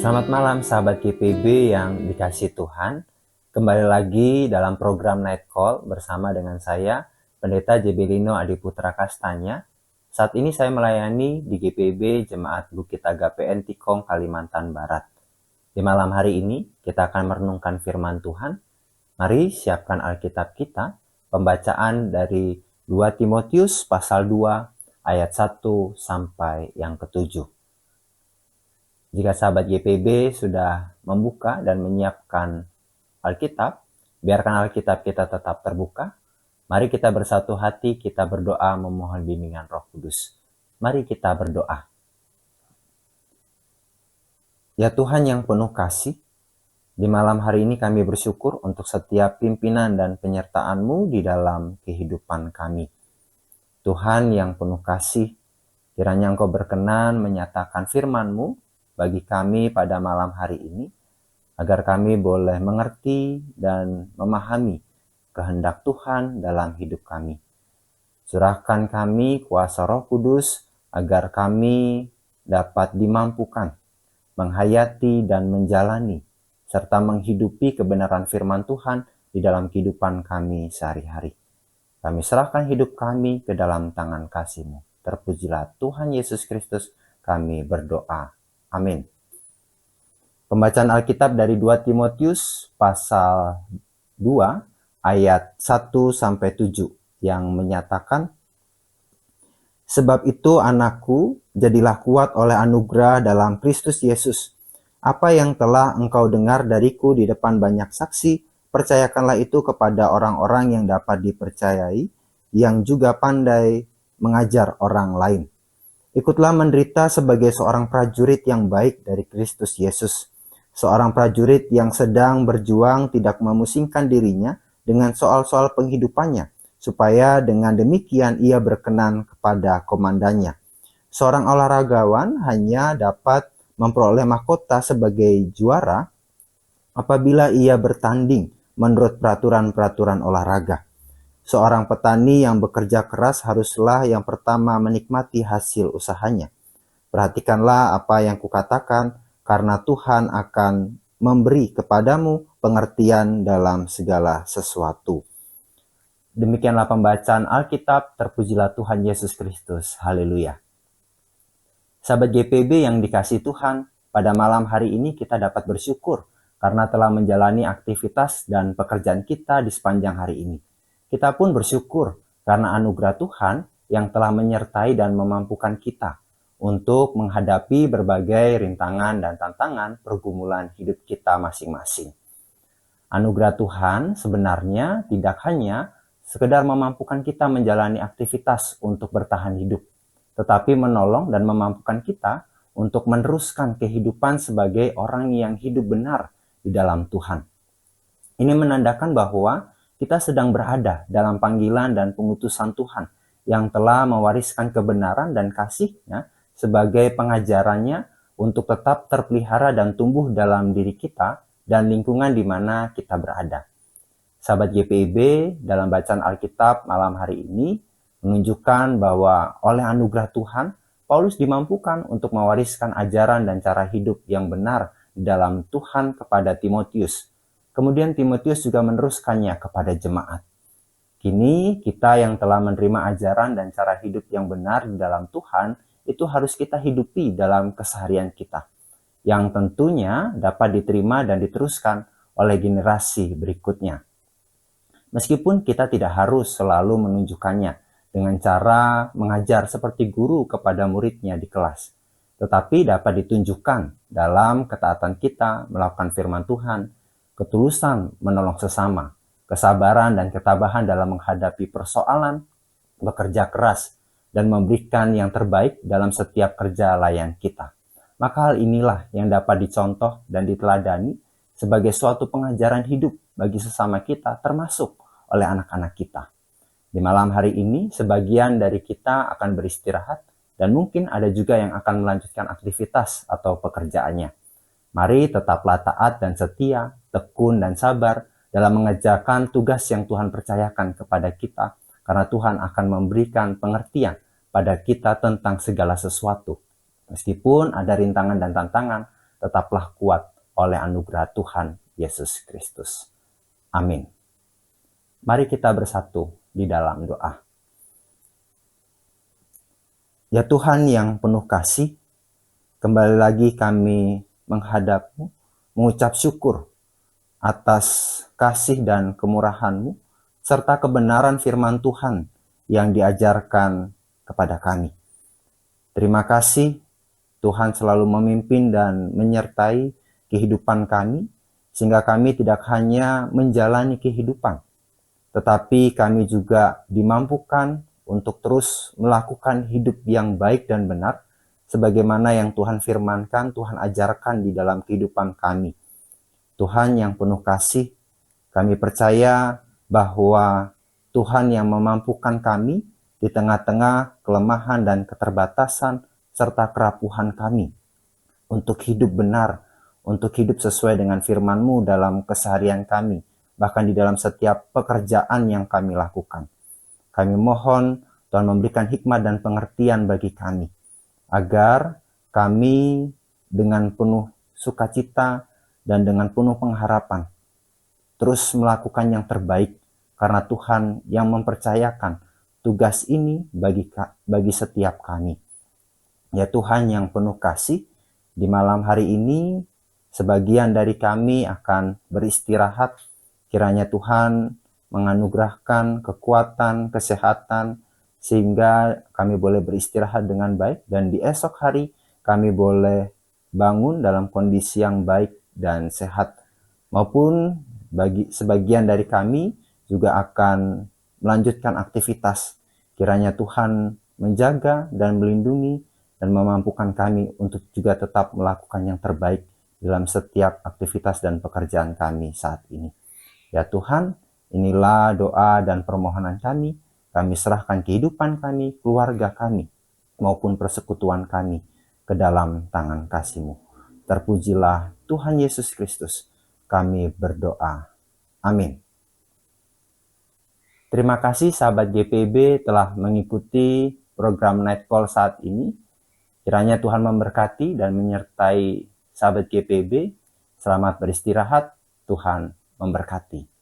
Selamat malam sahabat GPB yang dikasih Tuhan. Kembali lagi dalam program Night Call bersama dengan saya, Pendeta JB Lino Adiputra Kastanya. Saat ini saya melayani di GPB Jemaat Bukit Agape Tikong, Kalimantan Barat. Di malam hari ini kita akan merenungkan firman Tuhan. Mari siapkan Alkitab kita, pembacaan dari 2 Timotius pasal 2 ayat 1 sampai yang ke-7. Jika sahabat GPB sudah membuka dan menyiapkan Alkitab, biarkan Alkitab kita tetap terbuka. Mari kita bersatu hati, kita berdoa memohon bimbingan Roh Kudus. Mari kita berdoa. Ya Tuhan yang penuh kasih, di malam hari ini kami bersyukur untuk setiap pimpinan dan penyertaan-Mu di dalam kehidupan kami. Tuhan yang penuh kasih, kiranya Engkau berkenan menyatakan firman-Mu bagi kami pada malam hari ini, agar kami boleh mengerti dan memahami kehendak Tuhan dalam hidup kami. Surahkan kami kuasa Roh Kudus, agar kami dapat dimampukan menghayati dan menjalani, serta menghidupi kebenaran firman Tuhan di dalam kehidupan kami sehari-hari. Kami serahkan hidup kami ke dalam tangan kasih-Mu. Terpujilah Tuhan Yesus Kristus, kami berdoa. Amin. Pembacaan Alkitab dari 2 Timotius pasal 2 ayat 1-7 yang menyatakan, "Sebab itu anakku, jadilah kuat oleh anugerah dalam Kristus Yesus. Apa yang telah engkau dengar dariku di depan banyak saksi, percayakanlah itu kepada orang-orang yang dapat dipercayai, yang juga pandai mengajar orang lain. Ikutlah menderita sebagai seorang prajurit yang baik dari Kristus Yesus. Seorang prajurit yang sedang berjuang tidak memusingkan dirinya dengan soal-soal penghidupannya, supaya dengan demikian ia berkenan kepada komandannya. Seorang olahragawan hanya dapat memperoleh mahkota sebagai juara apabila ia bertanding menurut peraturan-peraturan olahraga. Seorang petani yang bekerja keras haruslah yang pertama menikmati hasil usahanya. Perhatikanlah apa yang kukatakan, karena Tuhan akan memberi kepadamu pengertian dalam segala sesuatu." Demikianlah pembacaan Alkitab, terpujilah Tuhan Yesus Kristus. Haleluya. Sahabat GPB yang dikasih Tuhan, pada malam hari ini kita dapat bersyukur karena telah menjalani aktivitas dan pekerjaan kita di sepanjang hari ini. Kita pun bersyukur karena anugerah Tuhan yang telah menyertai dan memampukan kita untuk menghadapi berbagai rintangan dan tantangan pergumulan hidup kita masing-masing. Anugerah Tuhan sebenarnya tidak hanya sekedar memampukan kita menjalani aktivitas untuk bertahan hidup, tetapi menolong dan memampukan kita untuk meneruskan kehidupan sebagai orang yang hidup benar di dalam Tuhan. Ini menandakan bahwa kita sedang berada dalam panggilan dan pengutusan Tuhan yang telah mewariskan kebenaran dan kasih-Nya sebagai pengajarannya untuk tetap terpelihara dan tumbuh dalam diri kita dan lingkungan di mana kita berada. Sahabat GPIB, dalam bacaan Alkitab malam hari ini menunjukkan bahwa oleh anugerah Tuhan, Paulus dimampukan untuk mewariskan ajaran dan cara hidup yang benar di dalam Tuhan kepada Timotius. Kemudian Timotius juga meneruskannya kepada jemaat. Kini kita yang telah menerima ajaran dan cara hidup yang benar di dalam Tuhan, itu harus kita hidupi dalam keseharian kita, yang tentunya dapat diterima dan diteruskan oleh generasi berikutnya. Meskipun kita tidak harus selalu menunjukkannya dengan cara mengajar seperti guru kepada muridnya di kelas, tetapi dapat ditunjukkan dalam ketaatan kita melakukan firman Tuhan, ketulusan menolong sesama, kesabaran dan ketabahan dalam menghadapi persoalan, bekerja keras, dan memberikan yang terbaik dalam setiap kerja layan kita. Maka hal inilah yang dapat dicontoh dan diteladani sebagai suatu pengajaran hidup bagi sesama kita, termasuk oleh anak-anak kita. Di malam hari ini, sebagian dari kita akan beristirahat, dan mungkin ada juga yang akan melanjutkan aktivitas atau pekerjaannya. Mari tetaplah taat dan setia, tekun dan sabar dalam mengerjakan tugas yang Tuhan percayakan kepada kita, karena Tuhan akan memberikan pengertian pada kita tentang segala sesuatu. Meskipun ada rintangan dan tantangan, tetaplah kuat oleh anugerah Tuhan Yesus Kristus. Amin. Mari kita bersatu di dalam doa. Ya Tuhan yang penuh kasih, kembali lagi kami menghadap-Mu, mengucap syukur atas kasih dan kemurahan-Mu, serta kebenaran firman Tuhan yang diajarkan kepada kami. Terima kasih, Tuhan selalu memimpin dan menyertai kehidupan kami, sehingga kami tidak hanya menjalani kehidupan, tetapi kami juga dimampukan untuk terus melakukan hidup yang baik dan benar, sebagaimana yang Tuhan firmankan, Tuhan ajarkan di dalam kehidupan kami. Tuhan yang penuh kasih, kami percaya bahwa Tuhan yang memampukan kami di tengah-tengah kelemahan dan keterbatasan serta kerapuhan kami untuk hidup benar, untuk hidup sesuai dengan firman-Mu dalam keseharian kami, bahkan di dalam setiap pekerjaan yang kami lakukan. Kami mohon Tuhan memberikan hikmat dan pengertian bagi kami, agar kami dengan penuh sukacita dan dengan penuh pengharapan terus melakukan yang terbaik, karena Tuhan yang mempercayakan tugas ini bagi setiap kami. Ya Tuhan yang penuh kasih, di malam hari ini sebagian dari kami akan beristirahat. Kiranya Tuhan menganugerahkan kekuatan, kesehatan, sehingga kami boleh beristirahat dengan baik, dan di esok hari kami boleh bangun dalam kondisi yang baik dan sehat. Maupun bagi sebagian dari kami juga akan melanjutkan aktivitas. Kiranya Tuhan menjaga dan melindungi dan memampukan kami untuk juga tetap melakukan yang terbaik dalam setiap aktivitas dan pekerjaan kami saat ini. Ya Tuhan, inilah doa dan permohonan kami. Kami serahkan kehidupan kami, keluarga kami, maupun persekutuan kami ke dalam tangan kasih-Mu. Terpujilah Tuhan Yesus Kristus. Kami berdoa. Amin. Terima kasih sahabat GPB telah mengikuti program Night Call saat ini. Kiranya Tuhan memberkati dan menyertai sahabat GPB. Selamat beristirahat. Tuhan memberkati.